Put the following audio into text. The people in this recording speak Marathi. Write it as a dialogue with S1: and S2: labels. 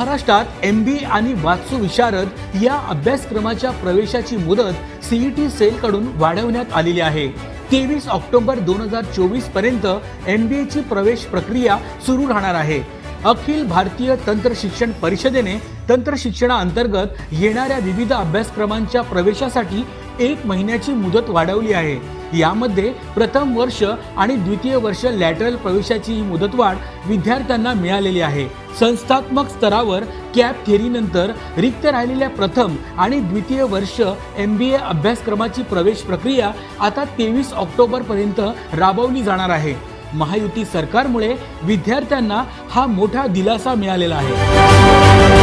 S1: महाराष्ट्रात MBA आणि वाचू विशारद या अभ्यासक्रमाच्या प्रवेशाची मुदत CET सेलकडून वाढवण्यात आलेली आहे। 23 ऑक्टोबर 2024 पर्यंत MBA ची प्रवेश प्रक्रिया सुरू राहणार आहे। अखिल भारतीय तंत्र शिक्षण परिषदेने तंत्र शिक्षणाअंतर्गत येणाऱ्या विविध अभ्यासक्रमांच्या प्रवेशासाठी 1 महिन्याची मुदत वाढवली आहे। यामध्ये प्रथम वर्ष आणि द्वितीय वर्ष लॅटरल प्रवेशाची मुदतवाढ विद्यार्थ्यांना मिळालेली आहे। संस्थात्मक स्तरावर कॅप थेअरीनंतर रिक्त राहिलेल्या प्रथम आणि द्वितीय वर्ष MBA अभ्यासक्रमाची प्रवेश प्रक्रिया आता 23 ऑक्टोबर पर्यंत राबवली जाणार आहे। महायुती सरकारमुळे विद्यार्थ्यांना हा मोठा दिलासा मिळालेला आहे।